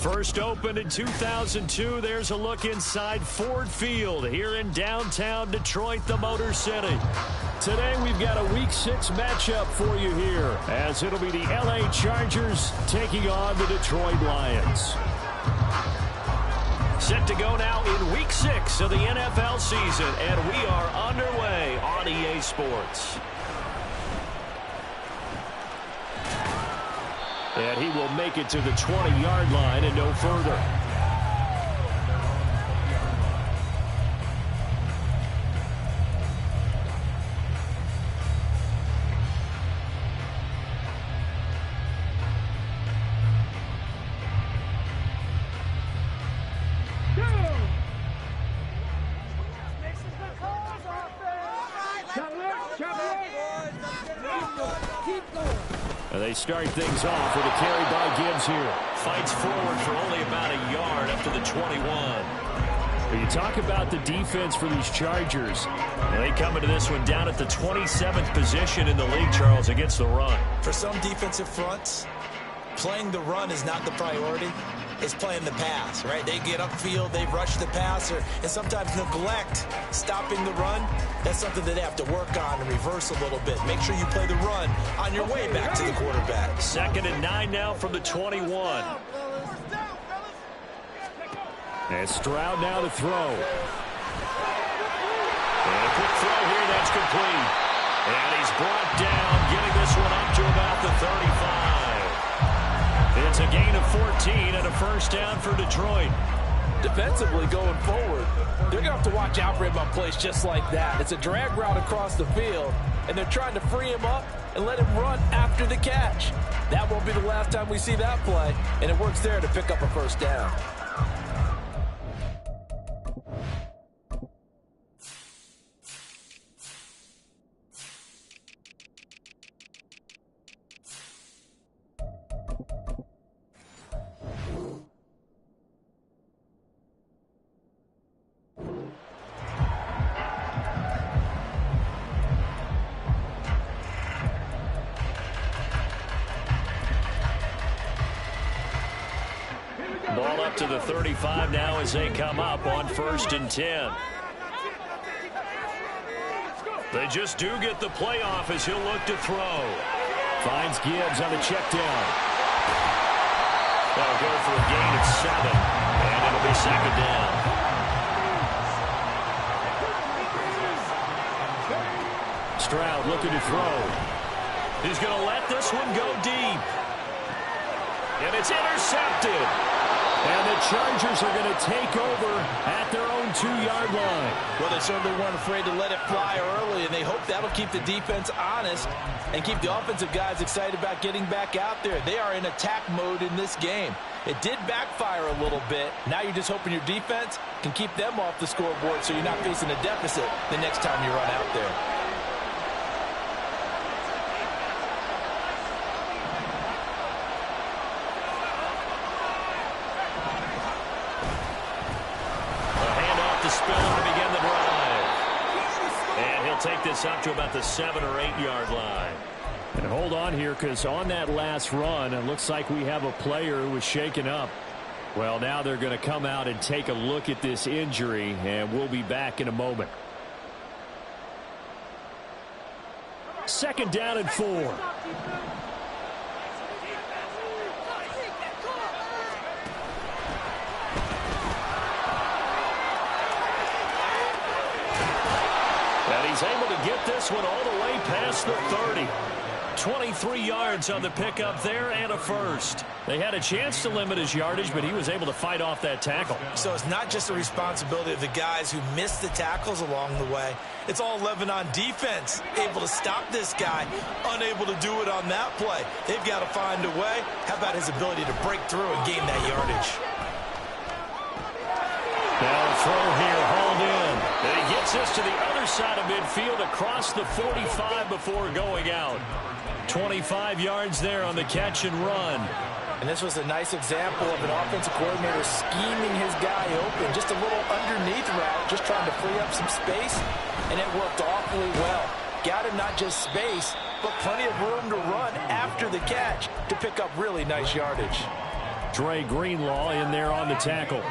First opened in 2002, there's a look inside Ford Field here in downtown Detroit, the Motor City. Today we've got a Week 6 matchup for you here, as it'll be the LA Chargers taking on the Detroit Lions. Set to go now in Week 6 of the NFL season, and we are underway on EA Sports. And he will make it to the 20-yard line and no further. They start things off with a carry by Gibbs here. Fights forward for only about a yard up to the 21. When you talk about the defense for these Chargers, they come into this one down at the 27th position in the league, Charles, against the run. For some defensive fronts, playing the run is not the priority. It's playing the pass, right? They get upfield, they rush the passer, and sometimes neglect stopping the run. That's something that they have to work on and reverse a little bit. Make sure you play the run on your way back to the quarterback. 2nd and 9 now from the 21. And Stroud now to throw. And a quick throw here, that's complete. And he's brought down, getting this one up to about the 35. It's a gain of 14 and a first down for Detroit. Defensively going forward, they're going to have to watch out for him on plays just like that. It's a drag route across the field, and they're trying to free him up and let him run after the catch. That won't be the last time we see that play, and it works there to pick up a first down. Ball up to the 35 now as they come up on 1st and 10. They just do get the playoff as he'll look to throw. Finds Gibbs on the check down. That'll go for a gain of 7, and it'll be 2nd down. Stroud looking to throw. He's going to let this one go deep. And it's intercepted. And the Chargers are going to take over at their own 2-yard line. Well, they certainly weren't afraid to let it fly early, and they hope that'll keep the defense honest and keep the offensive guys excited about getting back out there. They are in attack mode in this game. It did backfire a little bit. Now you're just hoping your defense can keep them off the scoreboard so you're not facing a deficit the next time you run out there. Take this up to about the 7 or 8 yard line. And hold on here, because on that last run, it looks like we have a player who was shaken up. Well, now they're going to come out and take a look at this injury, and we'll be back in a moment. 2nd down and 4. He's able to get this one all the way past the 30. 23 yards on the pickup there and a first. They had a chance to limit his yardage, but he was able to fight off that tackle. So it's not just the responsibility of the guys who missed the tackles along the way. It's all 11 on defense, able to stop this guy, unable to do it on that play. They've got to find a way. How about his ability to break through and gain that yardage? Now a throw here, hauled in. And he gets this to the other side of midfield across the 45 before going out. 25 yards there on the catch and run. And this was a nice example of an offensive coordinator scheming his guy open. Just a little underneath route, just trying to free up some space, and it worked awfully well. Got him not just space, but plenty of room to run after the catch to pick up really nice yardage. Dre Greenlaw in there on the tackle.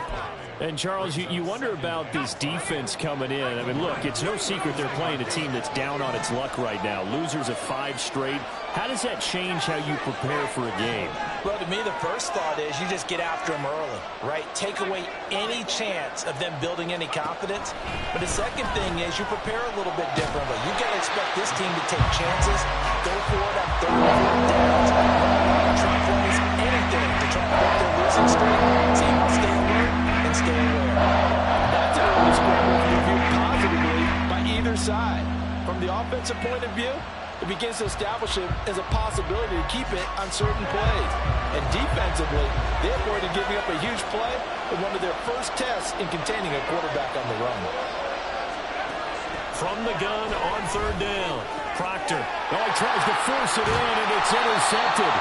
And, Charles, you wonder about this defense coming in. I mean, look, it's no secret they're playing a team that's down on its luck right now. Losers of 5 straight. How does that change how you prepare for a game? Well, to me, the first thought is you just get after them early, right? Take away any chance of them building any confidence. But the second thing is you prepare a little bit differently. You got to expect this team to take chances, go for it on 3rd and 4th downs, try plays, anything to try to break their losing streak. So you must stay alert and stay aware. That's an early score reviewed positively by either side. From the offensive point of view, it begins to establish it as a possibility to keep it on certain plays. And defensively, they avoided giving up a huge play in one of their first tests in containing a quarterback on the run. From the gun on 3rd down. Proctor. Oh, he tries to force it in, and it's intercepted.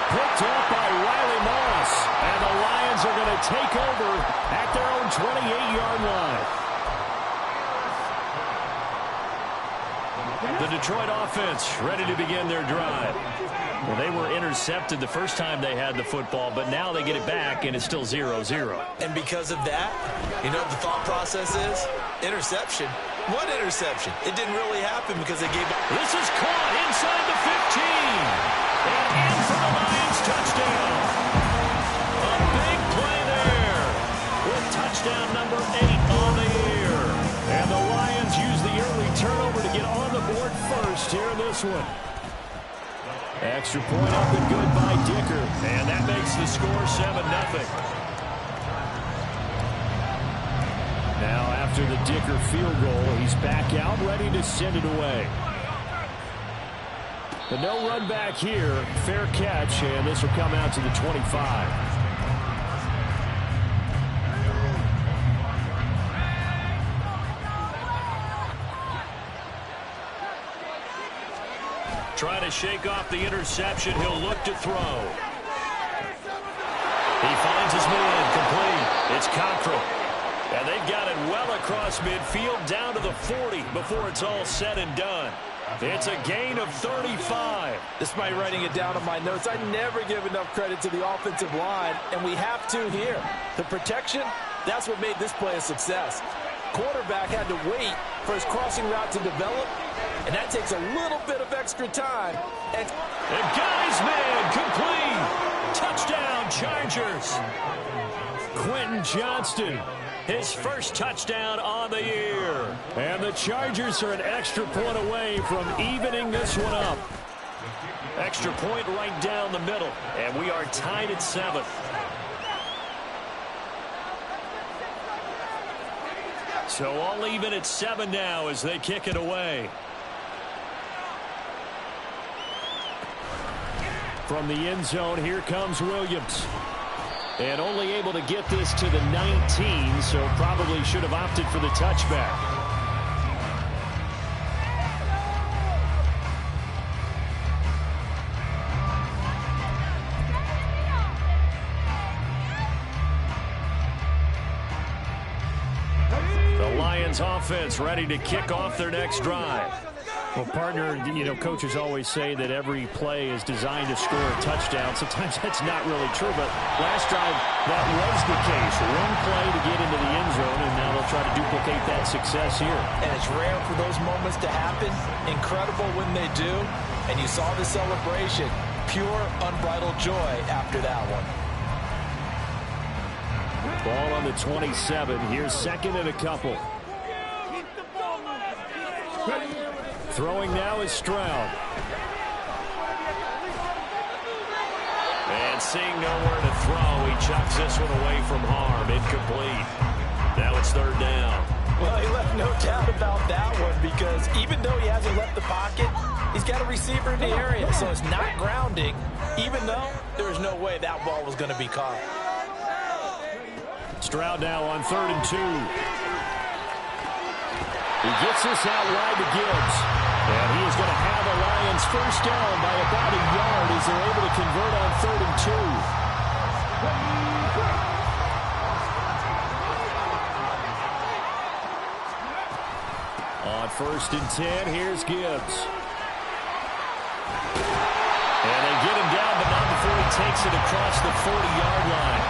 Picked up by Riley Moss. And the Lions are going to take over at their own 28-yard line. The Detroit offense ready to begin their drive. Well, they were intercepted the first time they had the football, but now they get it back, and it's still 0-0. And because of that, you know what the thought process is? Interception. What interception? It didn't really happen because they gave up. This is caught inside the 15. And in for the Lions touchdown. A big play there with touchdown number 8 on the year. And the Lions use the early turnover to get on the board first here in this one. Extra point up and good by Dicker. And that makes the score 7-0. Now after the Dicker field goal, he's back out ready to send it away. But no run back here. Fair catch, and this will come out to the 25. Trying to shake off the interception. He'll look to throw. He finds his man complete. It's Cockrell. And they've got it well across midfield down to the 40 before it's all said and done. It's a gain of 35. Despite writing it down on my notes, I never give enough credit to the offensive line, and we have to here. The protection, that's what made this play a success. Quarterback had to wait for his crossing route to develop, and that takes a little bit of extra time. And guy's man complete. Touchdown, Chargers. Quentin Johnston, his first touchdown on the year. And the Chargers are an extra point away from evening this one up. Extra point right down the middle, and we are tied at 7. So all even at 7 now as they kick it away. From the end zone, here comes Williams. And only able to get this to the 19, so probably should have opted for the touchback. The Lions offense ready to kick off their next drive. Well, partner, you know, coaches always say that every play is designed to score a touchdown. Sometimes that's not really true, but last drive, that was the case. One play to get into the end zone, and now they'll try to duplicate that success here. And it's rare for those moments to happen. Incredible when they do. And you saw the celebration. Pure, unbridled joy after that one. Ball on the 27. Here's 2nd and a couple. Throwing now is Stroud. And seeing nowhere to throw, he chucks this one away from harm. Incomplete. Now it's 3rd down. Well, he left no doubt about that one because even though he hasn't left the pocket, he's got a receiver in the area, so it's not grounding, even though there's no way that ball was going to be caught. Stroud now on 3rd and 2. He gets this out wide to Gibbs. And he is going to have the Lions first down by about a yard as they're able to convert on 3rd and 2. On 1st and 10, here's Gibbs. And they get him down, but not before he takes it across the 40-yard line.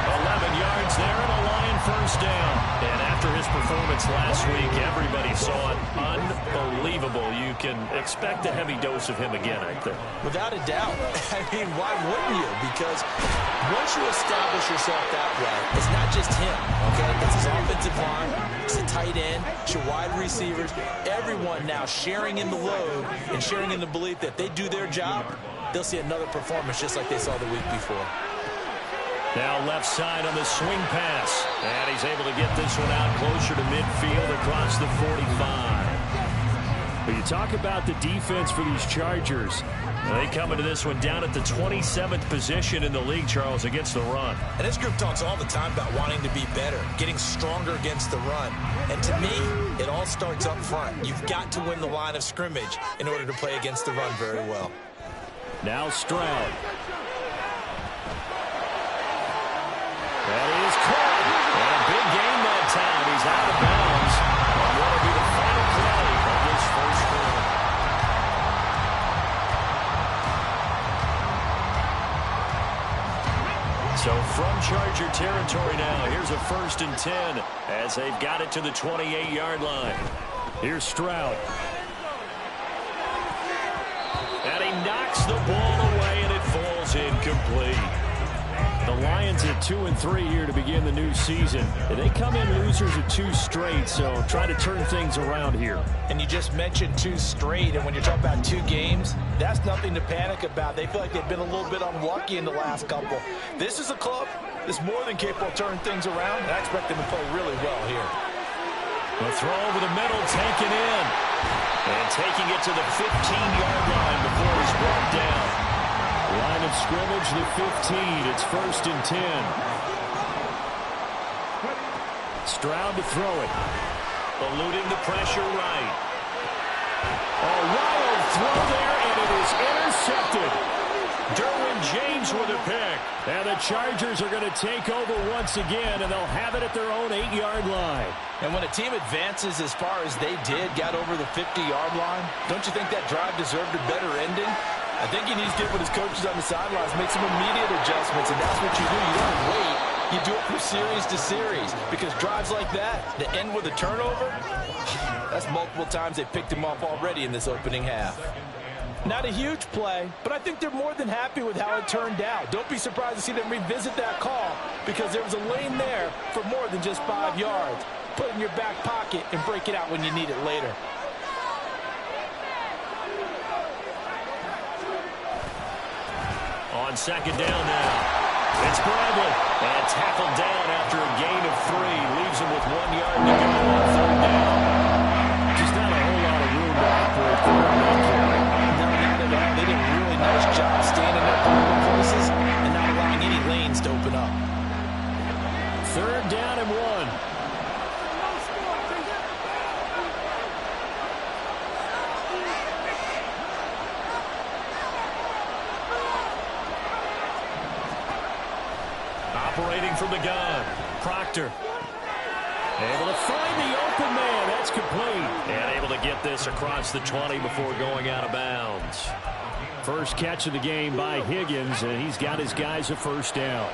11 yards there and a Lion first down. And after his performance last week, everybody saw it. Unbelievable. You can expect a heavy dose of him again, I think. Without a doubt. I mean, why wouldn't you? Because once you establish yourself that way, it's not just him, okay? It's his offensive line, it's a tight end, it's your wide receivers, everyone now sharing in the load and sharing in the belief that they do their job, they'll see another performance just like they saw the week before. Now left side on the swing pass. And he's able to get this one out closer to midfield across the 45. But you talk about the defense for these Chargers. They come into this one down at the 27th position in the league, Charles, against the run. And this group talks all the time about wanting to be better, getting stronger against the run. And to me, it all starts up front. You've got to win the line of scrimmage in order to play against the run very well. Now Stroud. That is caught. And a big game that time. He's out of bounds. And that'll be the final play of this first quarter. So from Charger territory now, here's a 1st and 10 as they've got it to the 28-yard line. Here's Stroud. And he knocks the ball away, and it falls incomplete. The Lions at 2-3 here to begin the new season. They come in losers of 2 straight, so try to turn things around here. And you just mentioned 2 straight, and when you're talking about 2 games, that's nothing to panic about. They feel like they've been a little bit unlucky in the last couple. This is a club that's more than capable of turning things around, and I expect them to play really well here. The throw over the middle, taken in. And taking it to the 15-yard line before he's brought down. Line of scrimmage, the 15. It's 1st and 10. Stroud to throw it. Eluding the pressure right. A wild throw there, and it is intercepted. Derwin James with a pick. And the Chargers are going to take over once again, and they'll have it at their own 8-yard line. And when a team advances as far as they did, got over the 50-yard line, don't you think that drive deserved a better ending? I think he needs to get with his coaches on the sidelines, make some immediate adjustments, and that's what you do. You don't wait. You do it from series to series, because drives like that, to end with a turnover, that's multiple times they picked him off already in this opening half. Not a huge play, but I think they're more than happy with how it turned out. Don't be surprised to see them revisit that call, because there was a lane there for more than just 5 yards. Put it in your back pocket and break it out when you need it later. On 2nd down now. It's Bradley. And tackled down after a gain of 3. Leaves him with 1 yard to go on 3rd down. Just not a whole lot of room to operate for him that carry. No, not at all. They did a really nice job staying in their places and not allowing any lanes to open up. 3rd down and 1. Operating from the gun, Proctor. Able to find the open man. That's complete. And able to get this across the 20 before going out of bounds. First catch of the game by Higgins, and he's got his guys a 1st down.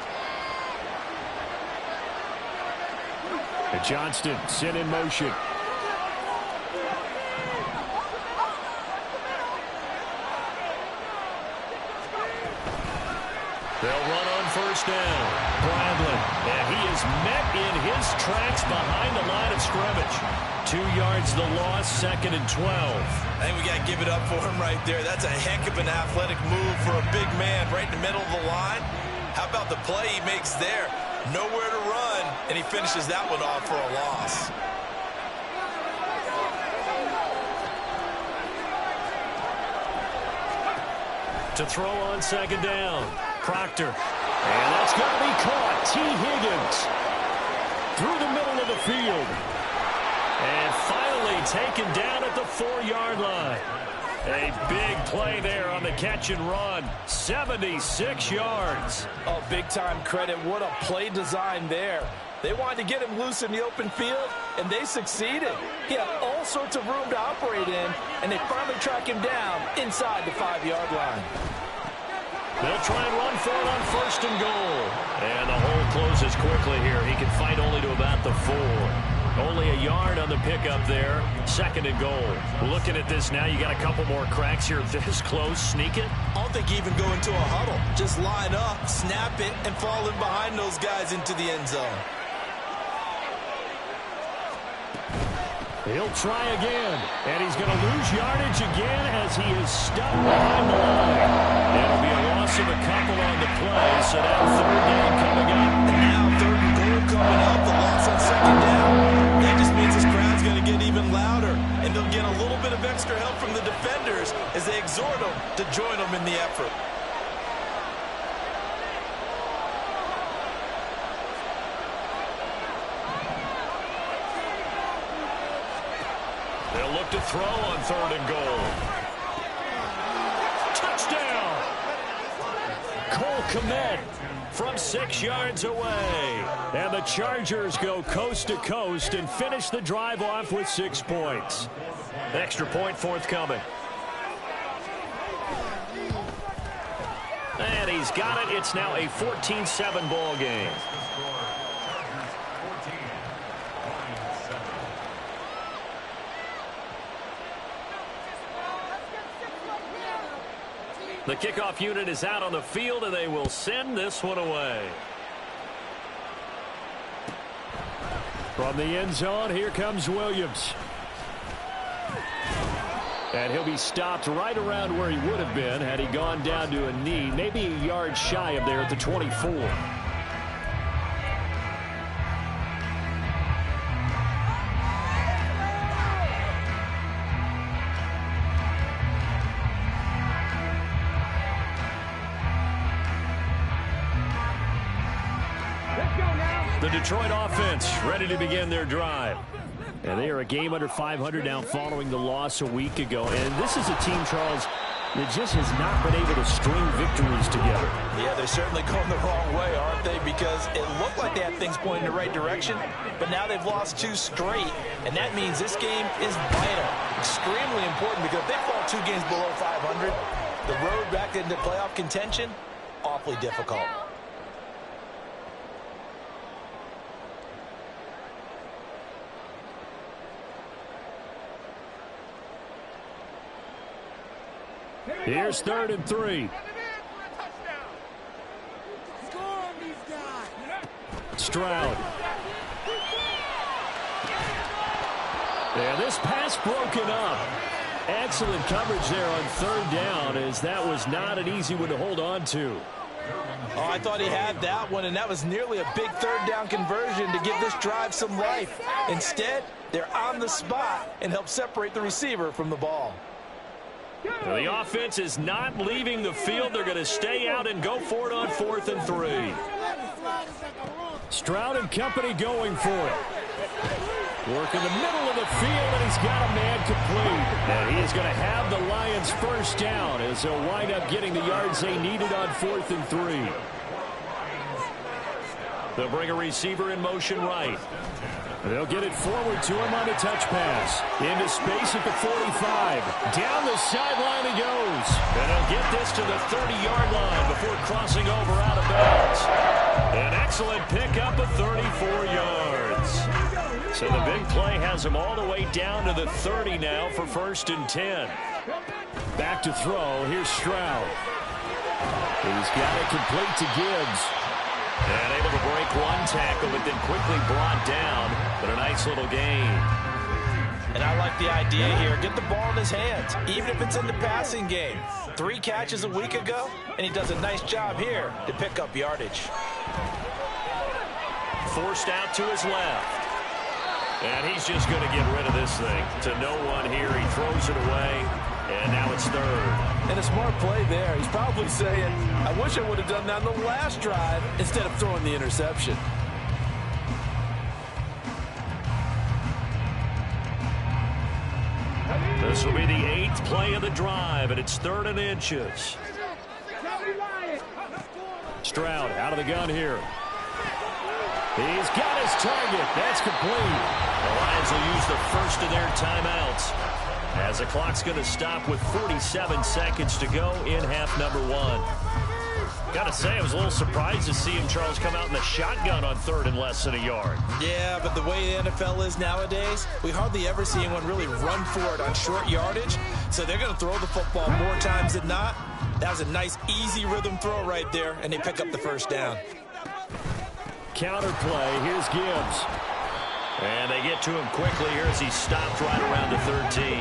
And Johnston sent in motion. They'll run on 1st down. Bradley. And he is met in his tracks behind the line of scrimmage. 2 yards the loss, 2nd and 12. I think we got to give it up for him right there. That's a heck of an athletic move for a big man right in the middle of the line. How about the play he makes there? Nowhere to run, and he finishes that one off for a loss. To throw on 2nd down. Proctor. And that's going to be caught. T. Higgins through the middle of the field. And finally taken down at the 4-yard line. A big play there on the catch and run. 76 yards. Oh, big-time credit. What a play design there. They wanted to get him loose in the open field, and they succeeded. He had all sorts of room to operate in, and they finally track him down inside the 5-yard line. They'll try and run for it on 1st and goal. And the hole closes quickly here. He can fight only to about the 4. Only a yard on the pickup there. 2nd and goal. Looking at this now, you got a couple more cracks here. This close, sneak it. I don't think even go into a huddle. Just line up, snap it, and fall in behind those guys into the end zone. He'll try again, and he's going to lose yardage again as he is stuck behind the line. It'll be a loss of a couple on the play, so now 3rd down coming up. And now 3rd and goal coming up, the loss on 2nd down. That just means this crowd's going to get even louder, and they'll get a little bit of extra help from the defenders as they exhort them to join them in the effort. They'll look to throw on 3rd and goal. Touchdown! Cole Kmet from 6 yards away. And the Chargers go coast to coast and finish the drive off with 6 points. Extra point forthcoming. And he's got it. It's now a 14-7 ball game. The kickoff unit is out on the field, and they will send this one away. From the end zone, here comes Williams. And he'll be stopped right around where he would have been had he gone down to a knee, maybe a yard shy of there at the 24. The Detroit offense ready to begin their drive. And they are a game under 500 now following the loss a week ago. And this is a team, Charles, that just has not been able to string victories together. Yeah, they're certainly going the wrong way, aren't they? Because it looked like they had things pointing in the right direction, but now they've lost 2 straight. And that means this game is vital, extremely important, because if they fall 2 games below 500, the road back into playoff contention, awfully difficult. Here's 3rd and 3. Stroud. And this pass broken up. Excellent coverage there on 3rd down, as that was not an easy one to hold on to. Oh, I thought he had that one, and that was nearly a big 3rd down conversion to give this drive some life. Instead, they're on the spot and help separate the receiver from the ball. Well, the offense is not leaving the field. They're going to stay out and go for it on 4th and 3. Stroud and company going for it. Work in the middle of the field, and he's got a man complete. And he is going to have the Lions first down as they'll wind up getting the yards they needed on 4th and 3. They'll bring a receiver in motion right. They'll get it forward to him on a touch pass. Into space at the 45. Down the sideline he goes. And he'll get this to the 30-yard line before crossing over out of bounds. An excellent pickup of 34 yards. So the big play has him all the way down to the 30 now for 1st and 10. Back to throw. Here's Stroud. He's got it complete to Gibbs. And able to break one tackle, but then quickly brought down. But a nice little gain. And I like the idea here. Get the ball in his hands, even if it's in the passing game. 3 catches a week ago, and he does a nice job here to pick up yardage. Forced out to his left. And he's just going to get rid of this thing. To no one here. He throws it away. And now it's 3rd. And a smart play there. He's probably saying, I wish I would have done that on the last drive instead of throwing the interception. This will be the 8th play of the drive, and it's 3rd and inches. Stroud out of the gun here. He's got his target. That's complete. The Lions will use the first of their timeouts, as the clock's going to stop with 47 seconds to go in half number 1. Gotta say, I was a little surprised to see him, Charles, come out in the shotgun on 3rd and less than a yard. Yeah, but the way the NFL is nowadays, we hardly ever see anyone really run for it on short yardage. So they're going to throw the football more times than not. That was a nice, easy rhythm throw right there, and they pick up the first down. Counter play. Here's Gibbs. And they get to him quickly here as he stopped right around the 13.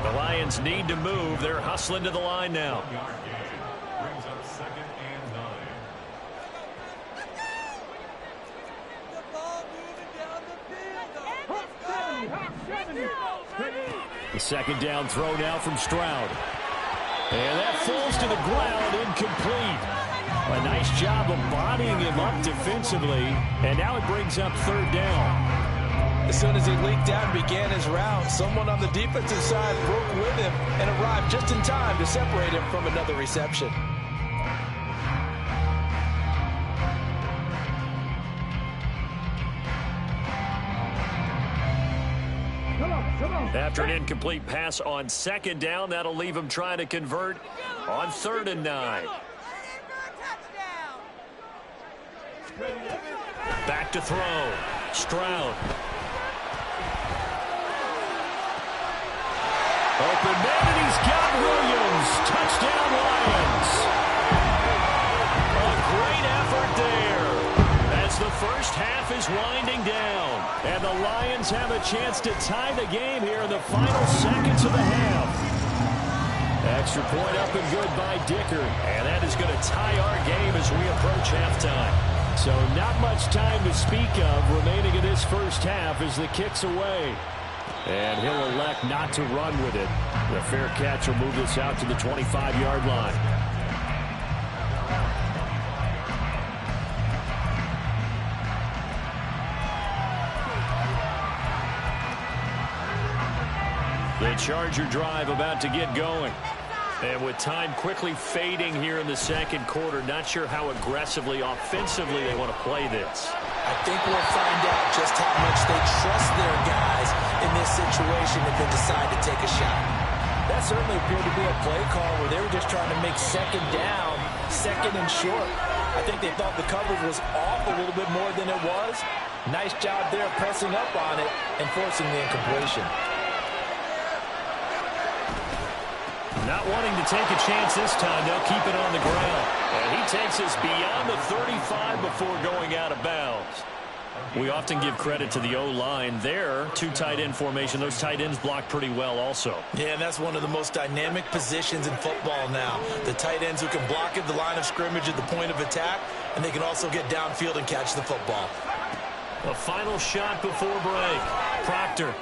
The Lions need to move. They're hustling to the line now. The second down throw now from Stroud. And that falls to the ground, incomplete. A nice job of bodying him up defensively. And now it brings up 3rd down. As soon as he leaked out and began his route, someone on the defensive side broke with him and arrived just in time to separate him from another reception. After an incomplete pass on 2nd down, that'll leave him trying to convert on 3rd and 9. Back to throw. Stroud. Open man, and he's got Williams. Touchdown, Lions. A great effort there as the first half is winding down. And the Lions have a chance to tie the game here in the final seconds of the half. Extra point up and good by Dicker. And that is going to tie our game as we approach halftime. So not much time to speak of remaining in this first half as the kick's away. And he'll elect not to run with it. The fair catch will move this out to the 25-yard line. The Charger drive about to get going. And with time quickly fading here in the second quarter, not sure how aggressively, offensively they want to play this. I think we'll find out just how much they trust their guys in this situation if they decide to take a shot. That certainly appeared to be a play call where they were just trying to make 2nd down, 2nd and short. I think they thought the coverage was off a little bit more than it was. Nice job there pressing up on it and forcing the incompletion. Not wanting to take a chance this time, they'll keep it on the ground. And he takes us beyond the 35 before going out of bounds. We often give credit to the O-line there. 2 tight end formation. Those tight ends block pretty well also. Yeah, and that's one of the most dynamic positions in football now. The tight ends who can block at the line of scrimmage at the point of attack, and they can also get downfield and catch the football. A final shot before break. Proctor.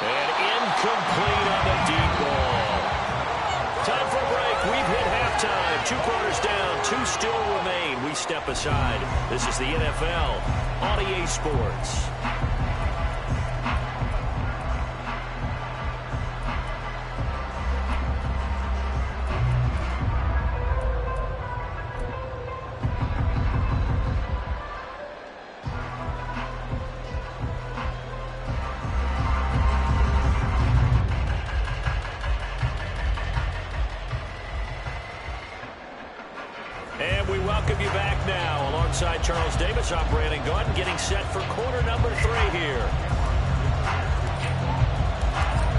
And incomplete on the deep ball. Time for a break. We've hit halftime. 2 quarters down. 2 still remain. We step aside. This is the NFL on EA Sports. And we welcome you back now. Alongside Charles Davis, I'm Brandon Gordon, getting set for quarter number 3 here.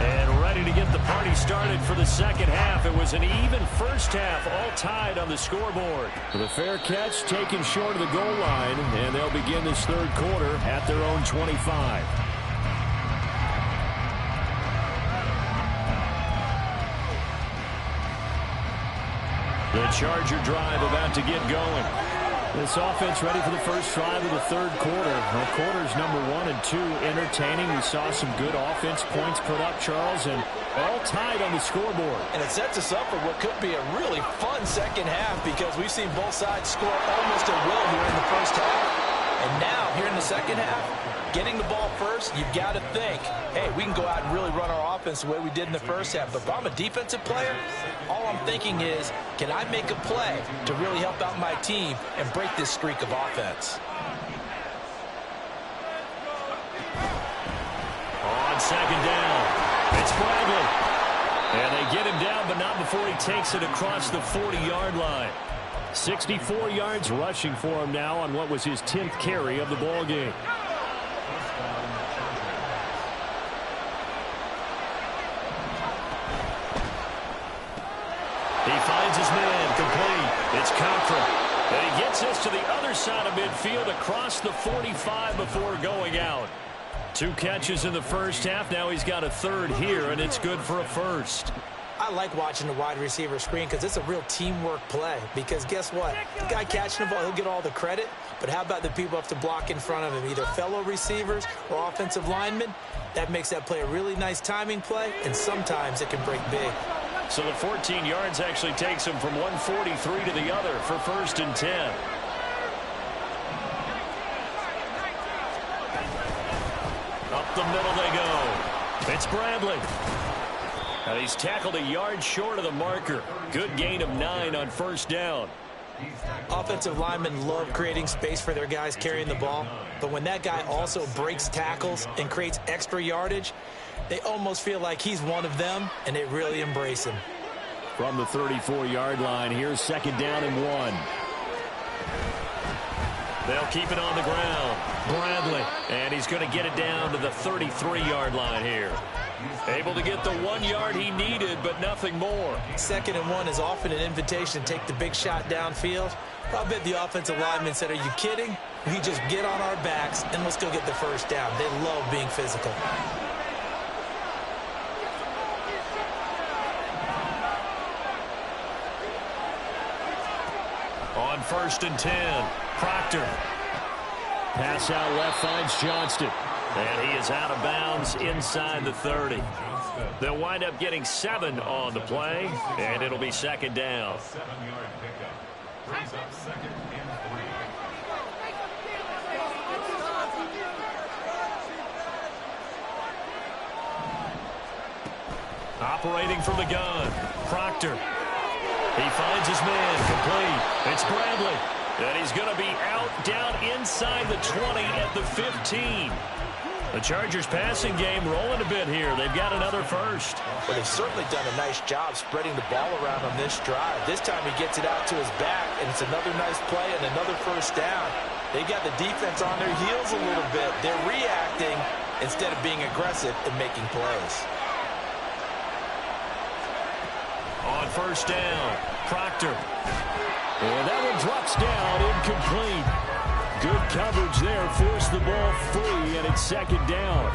And ready to get the party started for the second half. It was an even first half, all tied on the scoreboard. The fair catch taken short of the goal line, and they'll begin this 3rd quarter at their own 25. The Charger drive about to get going. This offense ready for the first drive of the 3rd quarter. Well, quarters number 1 and 2 entertaining. We saw some good offense points put up, Charles, and all tied on the scoreboard. And it sets us up for what could be a really fun second half because we've seen both sides score almost at will here in the first half. And now, here in the second half, getting the ball first, you've got to think, hey, we can go out and really run our offense the way we did in the first half. But if I'm a defensive player, all I'm thinking is, can I make a play to really help out my team and break this streak of offense? On 2nd down, it's Bradley. And they get him down, but not before he takes it across the 40-yard line. 64 yards rushing for him now on what was his 10th carry of the ball game. He finds his man complete. It's Contra. And he gets this to the other side of midfield across the 45 before going out. 2 catches in the first half. Now he's got a third here, and it's good for a first. I like watching the wide receiver screen because it's a real teamwork play. Because guess what? The guy catching the ball, he'll get all the credit. But how about the people who have to block in front of him, either fellow receivers or offensive linemen? That makes that play a really nice timing play, and sometimes it can break big. So the 14 yards actually takes him from 143 to the other for 1st and 10. Up the middle they go. It's Bradley. And he's tackled a yard short of the marker. Good gain of 9 on 1st down. Offensive linemen love creating space for their guys carrying the ball. But when that guy also breaks tackles and creates extra yardage, they almost feel like he's one of them, and they really embrace him. From the 34-yard line, here's 2nd down and 1. They'll keep it on the ground. Bradley. And he's going to get it down to the 33-yard line here. Able to get the 1 yard he needed, but nothing more. 2nd and 1 is often an invitation to take the big shot downfield. I bet the offensive lineman said, are you kidding? We just get on our backs and let's go get the 1st down. They love being physical. On 1st and 10, Proctor. Pass out left finds Johnston. And he is out of bounds inside the 30. They'll wind up getting 7 on the play, and it'll be 2nd down. 7-yard pickup. Brings up 2nd and 3. Operating from the gun, Proctor. He finds his man complete. It's Bradley. And he's going to be out down inside the 20 at the 15. The Chargers passing game rolling a bit here. They've got another first. Well, they've certainly done a nice job spreading the ball around on this drive. This time he gets it out to his back, and it's another nice play and another 1st down. They got the defense on their heels a little bit. They're reacting instead of being aggressive and making plays. On 1st down, Proctor. And that one drops down, incomplete. Good coverage there, forced the ball free, and it's 2nd down.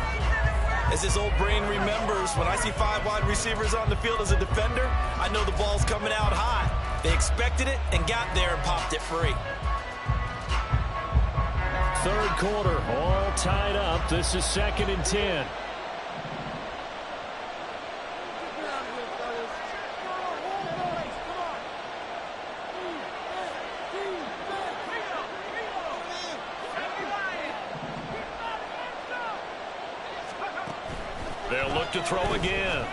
As his old brain remembers, when I see 5 wide receivers on the field as a defender, I know the ball's coming out hot. They expected it and got there and popped it free. 3rd quarter, all tied up. This is 2nd and 10. They'll look to throw again.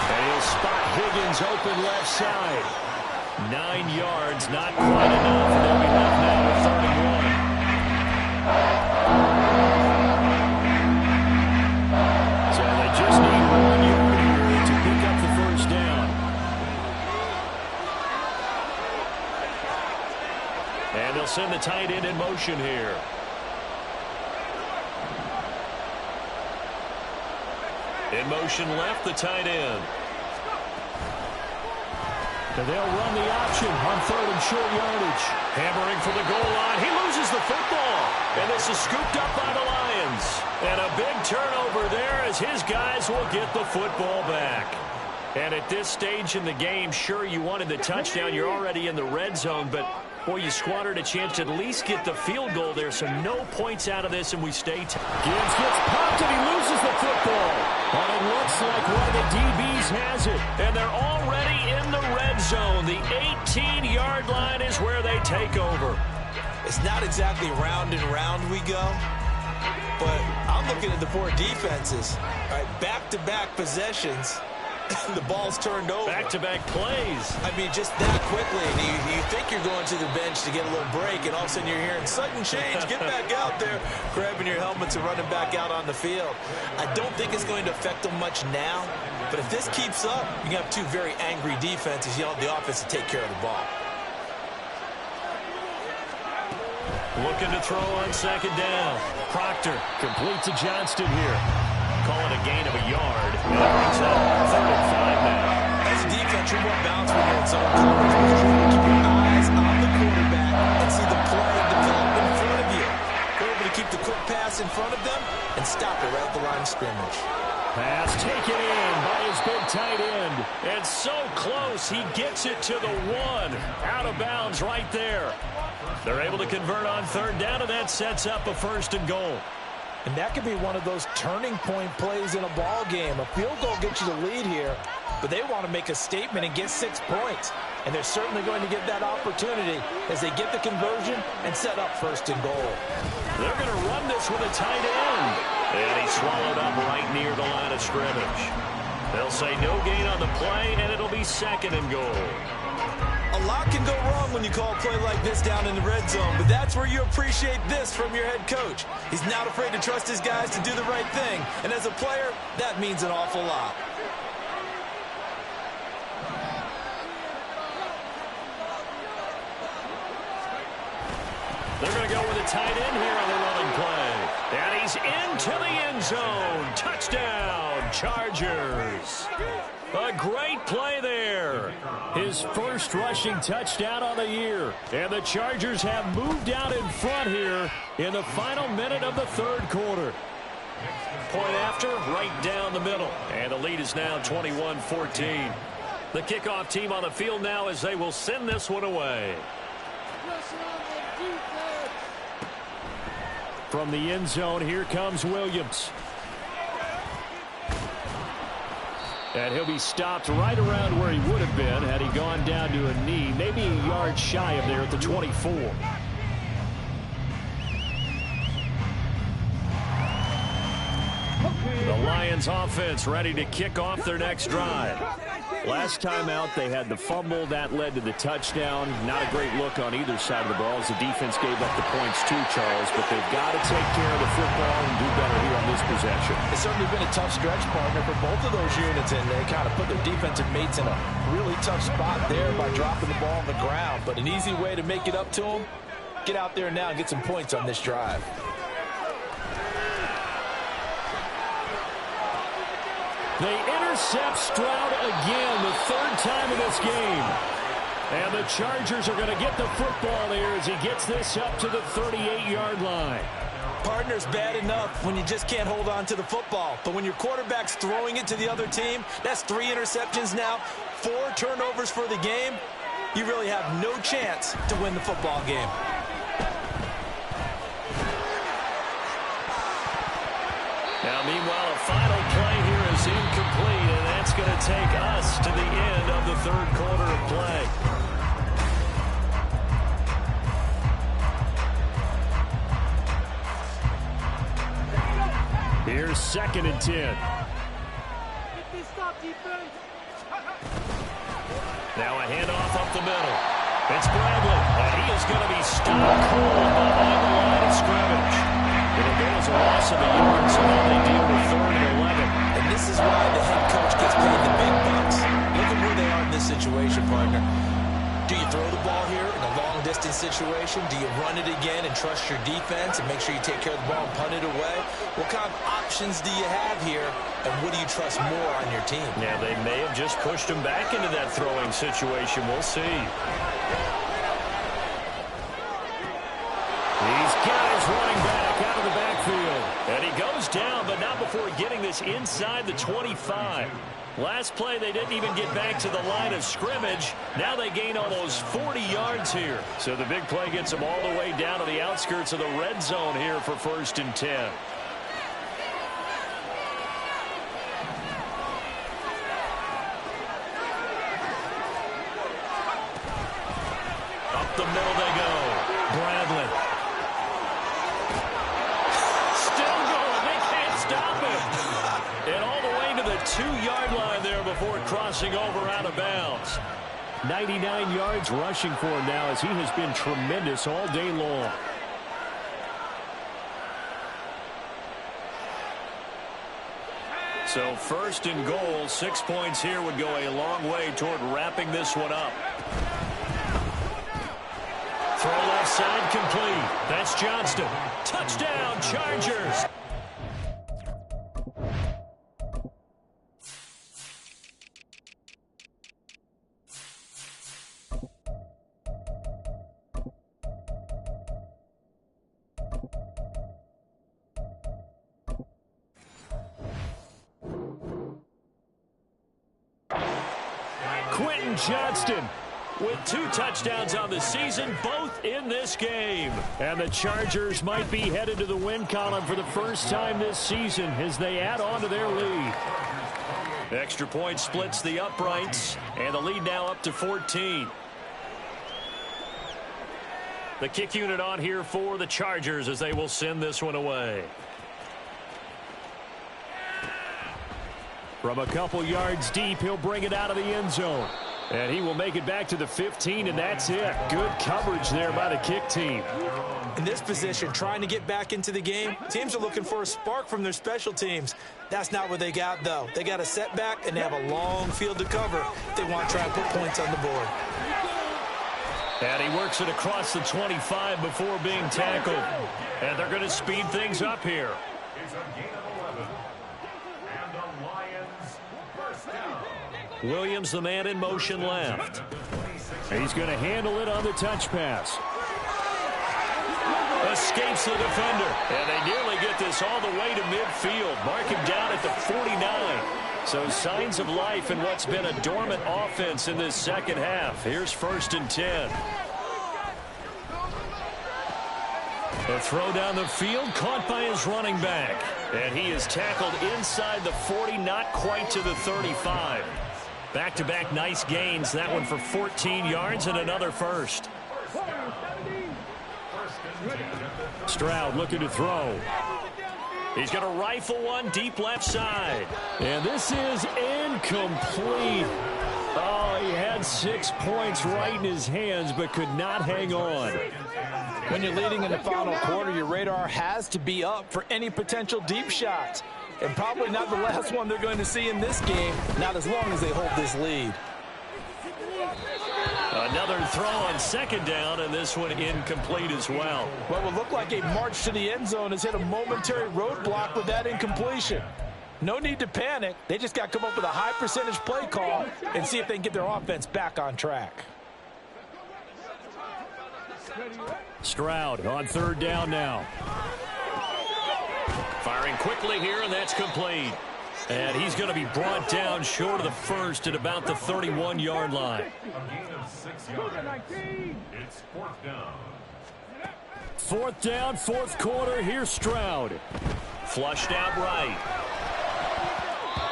And he'll spot Higgins open left side. 9 yards, not quite enough. And they'll be left now with 31. So they just need 1 yard here to pick up the 1st down. And they'll send the tight end in motion here. In motion left, the tight end. And they'll run the option on 3rd and short yardage. Hammering for the goal line. He loses the football. And this is scooped up by the Lions. And a big turnover there as his guys will get the football back. And at this stage in the game, sure, you wanted the touchdown. You're already in the red zone, but boy, you squandered a chance to at least get the field goal there. So no points out of this, and we stay tight. Gibbs gets popped, and he loses the football. And it looks like one of the DBs has it. And they're already in the red zone. The 18-yard line is where they take over. It's not exactly round and round we go, but I'm looking at the poor defenses. All right, back-to-back possessions. The ball's turned over. Back-to-back plays. I mean, just that quickly. And you think you're going to the bench to get a little break, and all of a sudden you're hearing sudden change. Get back out there, grabbing your helmets and running back out on the field. I don't think it's going to affect them much now, but if this keeps up, you're going to have two very angry defenses. You want the offense to take care of the ball. Looking to throw on second down. Proctor complete to Johnston here. Call it a gain of a yard. And it brings up 3rd and 5 now. As a defense, you're more balanced when you're in zone coverage because you're able to keep your eyes on the quarterback and see the play develop in front of you. You're able to keep the quick pass in front of them and stop it right at the line of scrimmage. Pass taken in by his big tight end. And so close, he gets it to the 1. Out of bounds right there. They're able to convert on 3rd down, and that sets up a 1st and goal. And that could be one of those turning point plays in a ball game. A field goal gets you the lead here, but they want to make a statement and get 6 points. And they're certainly going to get that opportunity as they get the conversion and set up 1st and goal. They're going to run this with a tight end. And he's swallowed up right near the line of scrimmage. They'll say no gain on the play, and it'll be 2nd and goal. A lot can go wrong when you call a play like this down in the red zone, but that's where you appreciate this from your head coach. He's not afraid to trust his guys to do the right thing, and as a player, that means an awful lot. They're going to go with a tight end here on the running play. And he's into the end zone. Touchdown, Chargers. A great play there. His first rushing touchdown on the year. And the Chargers have moved out in front here in the final minute of the 3rd quarter. Point after, right down the middle. And the lead is now 21-14. The kickoff team on the field now as they will send this one away. From the end zone, here comes Williams. And he'll be stopped right around where he would have been had he gone down to a knee, maybe a yard shy of there at the 24. The Lions offense ready to kick off their next drive. Last time out, they had the fumble. That led to the touchdown. Not a great look on either side of the ball as the defense gave up the points too, Charles. But they've got to take care of the football and do better here on this possession. It's certainly been a tough stretch, partner, for both of those units, and they kind of put their defensive mates in a really tough spot there by dropping the ball on the ground. But an easy way to make it up to them, get out there now and get some points on this drive. They intercept Stroud again, the 3rd time in this game. And the Chargers are going to get the football there as he gets this up to the 38-yard line. Partner's bad enough when you just can't hold on to the football. But when your quarterback's throwing it to the other team, that's 3 interceptions now, 4 turnovers for the game. You really have no chance to win the football game. Now, meanwhile, a final play here is incomplete, and that's going to take us to the end of the 3rd quarter of play. Here's 2nd and 10. Now a handoff up the middle. It's Bradley, and he is going to be stopped cold behind the line of scrimmage. It'll go as a loss of a yard, so now they deal with 3rd and 11. And this is why the head coach gets paid the big bucks. Look at where they are in this situation, partner. Do you throw the ball here in a long-distance situation? Do you run it again and trust your defense and make sure you take care of the ball and punt it away? What kind of options do you have here, and what do you trust more on your team? Yeah, they may have just pushed him back into that throwing situation. We'll see. He's got his running back out of the backfield. And he goes down, but not before getting this inside the 25. Last play, they didn't even get back to the line of scrimmage. Now they gain almost 40 yards here. So the big play gets them all the way down to the outskirts of the red zone here for 1st and 10. Up the middle they go. Bradley. Still going. They can't stop him. And all the way to the 2-yard line there before crossing over out of bounds. 99 yards rushing for him now as he has been tremendous all day long. So first and goal, 6 points here would go a long way toward wrapping this one up. Throw left side complete. That's Johnston. Touchdown, Chargers. Johnston with 2 touchdowns on the season, both in this game. And the Chargers might be headed to the win column for the first time this season as they add on to their lead. Extra point splits the uprights, and the lead now up to 14. The kick unit on here for the Chargers as they will send this one away. From a couple yards deep, he'll bring it out of the end zone. And he will make it back to the 15, and that's it. Good coverage there by the kick team. In this position, trying to get back into the game, teams are looking for a spark from their special teams. That's not what they got, though. They got a setback, and they have a long field to cover if they want to try and put points on the board. And he works it across the 25 before being tackled. And they're going to speed things up here. It's a gain of 11. And the Lions first down. Williams, the man in motion left. He's going to handle it on the touch pass. Escapes the defender. And they nearly get this all the way to midfield. Mark him down at the 49. So signs of life in what's been a dormant offense in this second half. Here's 1st and 10. A throw down the field, caught by his running back. And he is tackled inside the 40, not quite to the 35. Back-to-back nice gains. That one for 14 yards and another first. Stroud looking to throw. He's going to rifle one deep left side. And this is incomplete. Oh, he had 6 points right in his hands but could not hang on. When you're leading in the final quarter, your radar has to be up for any potential deep shots. And probably not the last one they're going to see in this game, not as long as they hold this lead. Another throw on 2nd down, and this one incomplete as well. What would look like a march to the end zone has hit a momentary roadblock with that incompletion. No need to panic. They just got to come up with a high percentage play call and see if they can get their offense back on track. Stroud on 3rd down now. Firing quickly here, and that's complete. And he's going to be brought down short of the first at about the 31-yard line. A gain of 6 yards. It's 4th down. 4th down, 4th quarter. Here's Stroud. Flushed out right.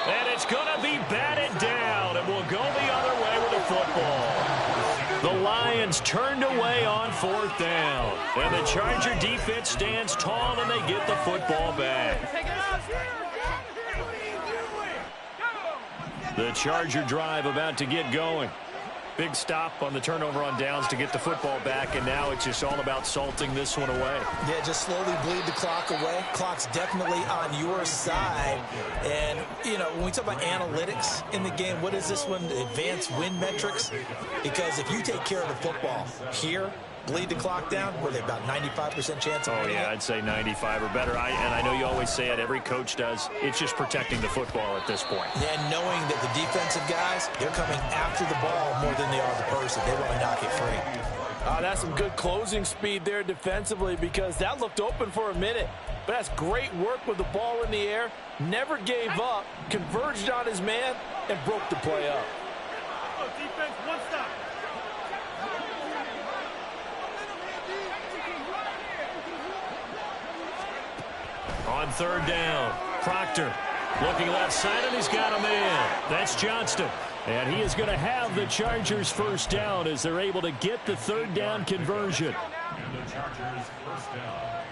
And it's going to be batted down, and we'll go the other way with the football. The Lions turned away on 4th down. And the Charger defense stands tall, and they get the football back. The Charger drive about to get going. Big stop on the turnover on downs to get the football back, and now it's just all about salting this one away. Yeah, just slowly bleed the clock away. Clock's definitely on your side. And, you know, when we talk about analytics in the game, what is this one? Advanced win metrics? Because if you take care of the football here, bleed the clock down, were they about 95% chance of winning? Oh, yeah, I'd say 95 or better. And I know you always say it, every coach does. It's just protecting the football at this point. Yeah, knowing that the defensive guys, they're coming after the ball more than they are the person. They want to knock it free. That's some good closing speed there defensively because that looked open for a minute. But that's great work with the ball in the air. Never gave up, converged on his man, and broke the play up. Defense, one stop. On 3rd down, Proctor looking left side, and he's got a man. That's Johnston. And he is going to have the Chargers 1st down as they're able to get the 3rd down conversion. And the Chargers first down.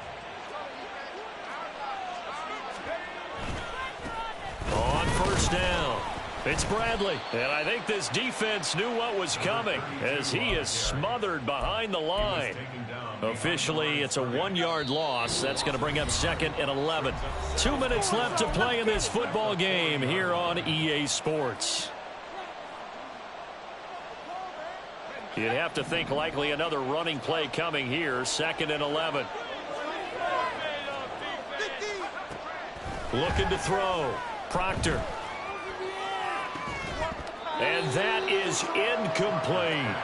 On 1st first down. It's Bradley. And I think this defense knew what was coming as he is smothered behind the line. Officially, it's a 1-yard loss. That's going to bring up 2nd and 11. 2 minutes left to play in this football game here on EA Sports. You'd have to think likely another running play coming here. 2nd and 11. Looking to throw. Proctor. And that is incomplete.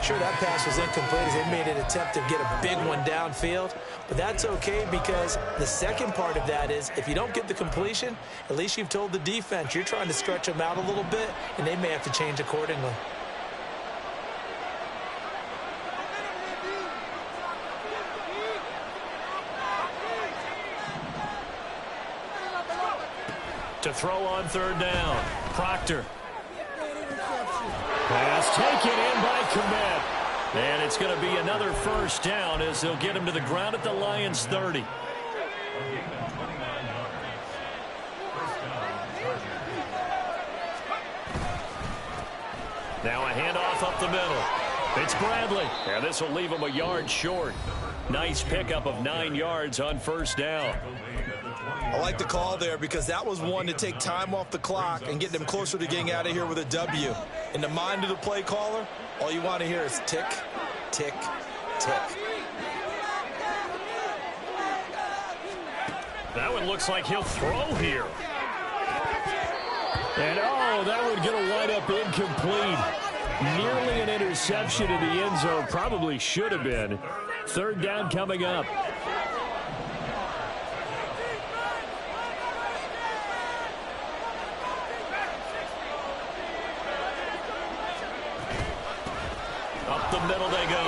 Sure, that pass was incomplete as they made an attempt to get a big one downfield. But that's okay because the second part of that is if you don't get the completion, at least you've told the defense you're trying to stretch them out a little bit, and they may have to change accordingly. To throw on 3rd down. Proctor. Pass taken in by Kmet. And it's going to be another first down as they'll get him to the ground at the Lions' 30. Now a handoff up the middle. It's Bradley. And this will leave him a yard short. Nice pickup of 9 yards on first down. I like the call there because that was one to take time off the clock and get them closer to getting out of here with a W. In the mind of the play caller, all you want to hear is tick, tick, tick. That one looks like he'll throw here. And, oh, that one going to wind up incomplete. Nearly an interception in the end zone. Probably should have been. 3rd down coming up. Up the middle they go.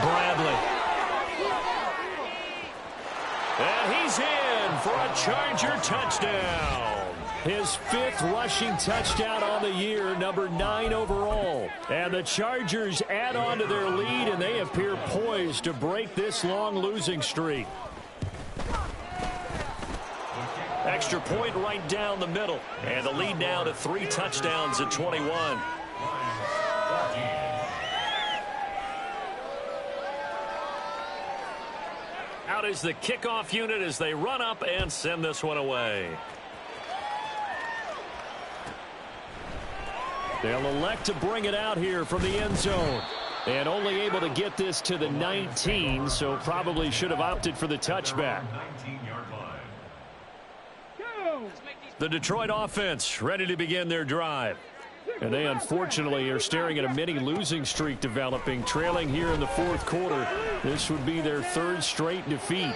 Bradley. And he's in for a Charger touchdown. His 5th rushing touchdown on the year, number 9 overall. And the Chargers add on to their lead, and they appear poised to break this long losing streak. Extra point right down the middle. And the lead now to 3 touchdowns at 21. Out is the kickoff unit as they run up and send this one away. They'll elect to bring it out here from the end zone. And only able to get this to the 19, so probably should have opted for the touchback. The Detroit offense ready to begin their drive. And they unfortunately are staring at a mini losing streak developing, trailing here in the 4th quarter. This would be their 3rd straight defeat.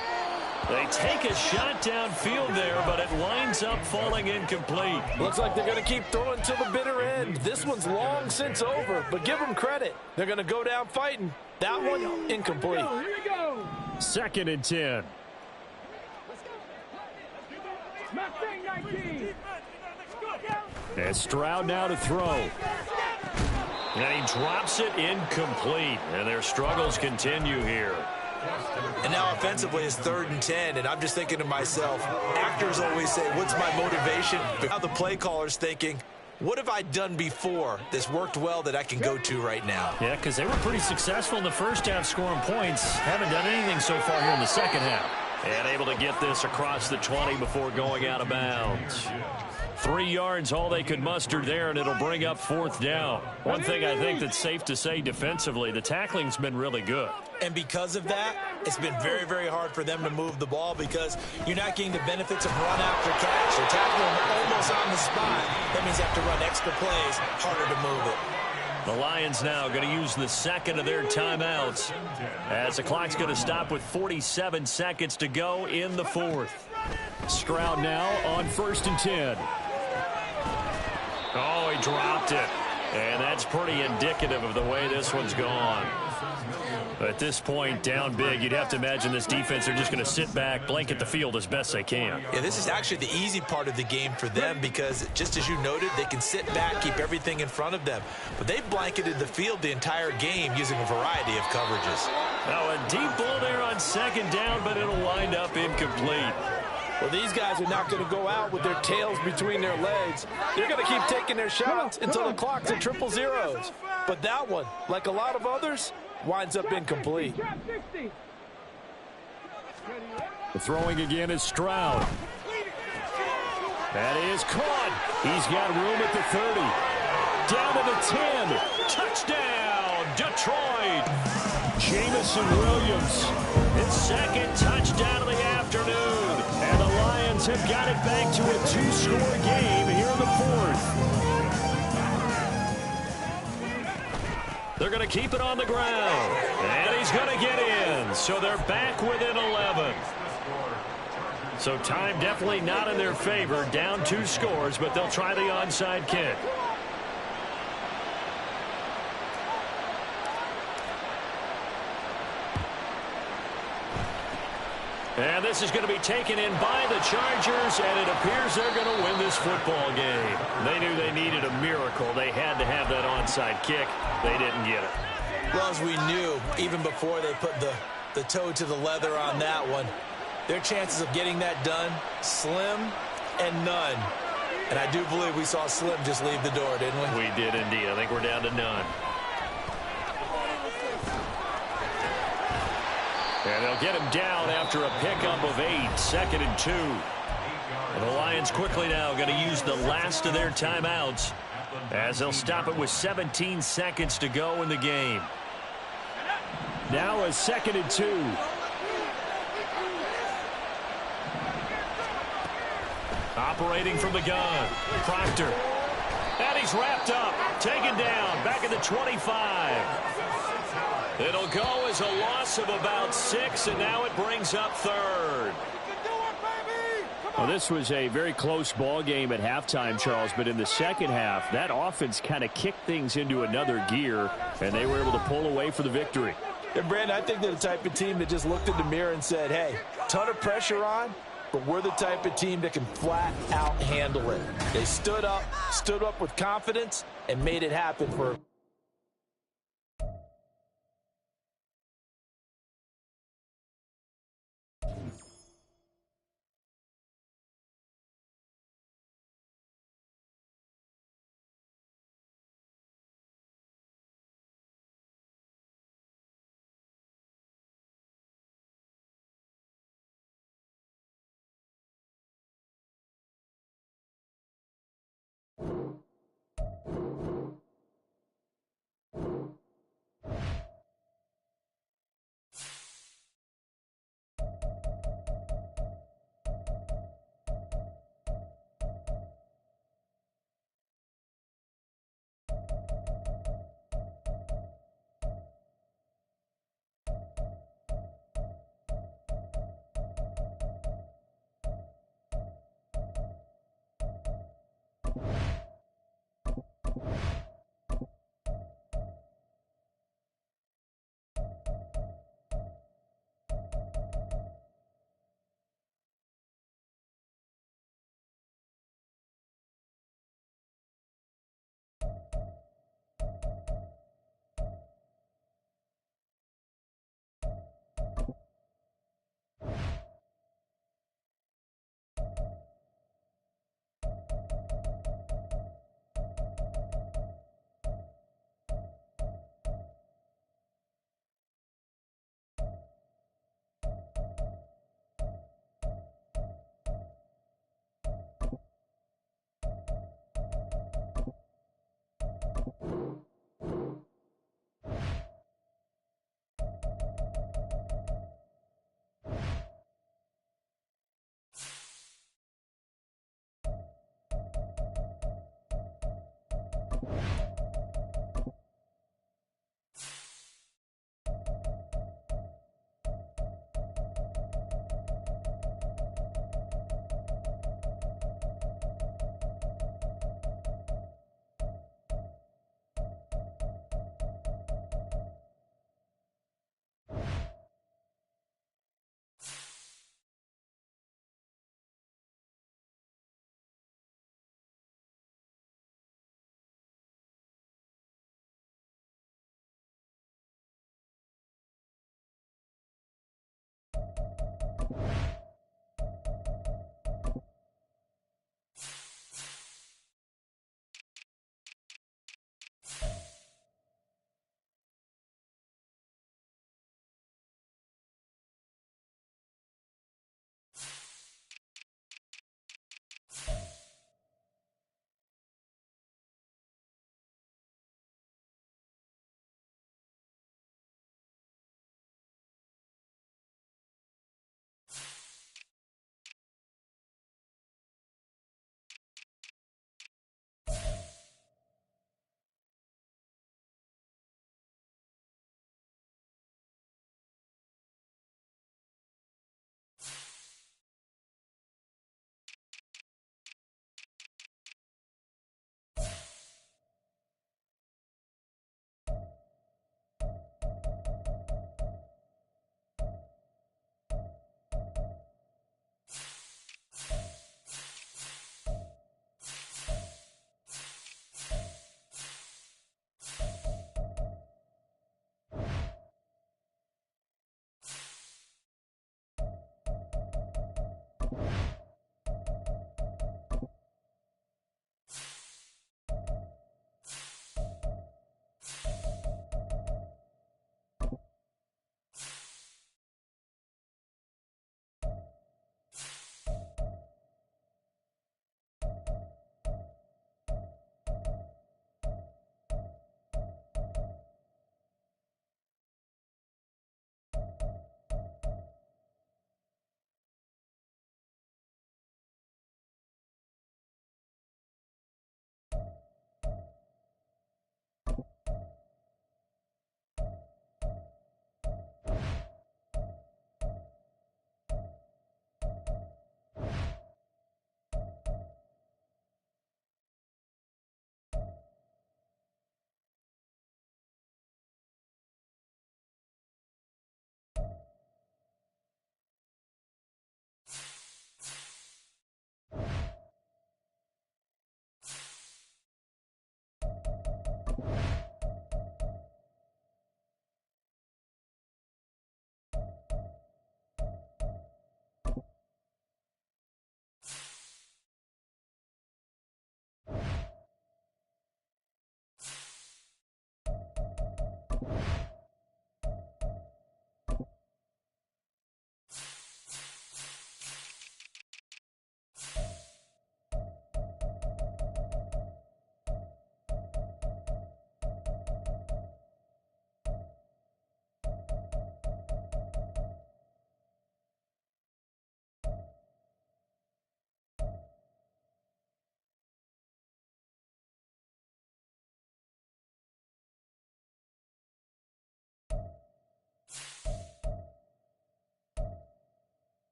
They take a shot downfield there, but it winds up falling incomplete. Looks like they're going to keep throwing till the bitter end. This one's long since over, but give them credit. They're going to go down fighting. That one, incomplete. Here we go. 2nd and 10. Mustang 19. And Stroud now to throw. And he drops it incomplete. And their struggles continue here. And now offensively it's 3rd and 10, and I'm just thinking to myself, actors always say, what's my motivation? But now the play caller's thinking, what have I done before that's worked well that I can go to right now? Yeah, because they were pretty successful in the first half scoring points. Haven't done anything so far here in the second half. And able to get this across the 20 before going out of bounds. 3 yards, all they could muster there, and it'll bring up 4th down. One thing I think that's safe to say defensively, the tackling's been really good. And because of that, it's been very, very hard for them to move the ball because you're not getting the benefits of run after catch. They're tackling almost on the spot. That means you have to run extra plays, harder to move it. The Lions now going to use the 2nd of their timeouts as the clock's going to stop with 47 seconds to go in the 4th. Stroud now on 1st and 10. Oh, he dropped it. And that's pretty indicative of the way this one's gone. At this point, down big, you'd have to imagine this defense are just going to sit back, blanket the field as best they can. Yeah, this is actually the easy part of the game for them because, just as you noted, they can sit back, keep everything in front of them. But they've blanketed the field the entire game using a variety of coverages. Now a deep ball there on 2nd down, but it'll wind up incomplete. Well, these guys are not going to go out with their tails between their legs. They're going to keep taking their shots until the clock's at triple zeros. But that one, like a lot of others, winds up incomplete. The throwing again is Stroud. That is caught. He's got room at the 30. Down to the 10. Touchdown, Detroit. Jamison Williams, his second touchdown of the afternoon. And the Lions have got it back to a 2-score game here in the fourth. They're going to keep it on the ground. And he's going to get in. So they're back within 11. So time definitely not in their favor. Down 2 scores, but they'll try the onside kick. And this is going to be taken in by the Chargers, and it appears they're going to win this football game. They knew they needed a miracle. They had to have that onside kick. They didn't get it. Well, as we knew, even before they put the toe to the leather on that one, their chances of getting that done, slim and none. And I do believe we saw Slim just leave the door, didn't we? We did indeed. I think we're down to none. And they'll get him down after a pickup of 8, 2nd and 2. And the Lions quickly now going to use the last of their timeouts as they'll stop it with 17 seconds to go in the game. Now a 2nd and 2. Operating from the gun, Proctor. And he's wrapped up, taken down, back at the 25. It'll go as a loss of about 6, and now it brings up 3rd. Well, this was a very close ball game at halftime, Charles, but in the second half, that offense kind of kicked things into another gear, and they were able to pull away for the victory. And, Brandon, I think they're the type of team that just looked in the mirror and said, hey, ton of pressure on, but we're the type of team that can flat out handle it. They stood up with confidence, and made it happen for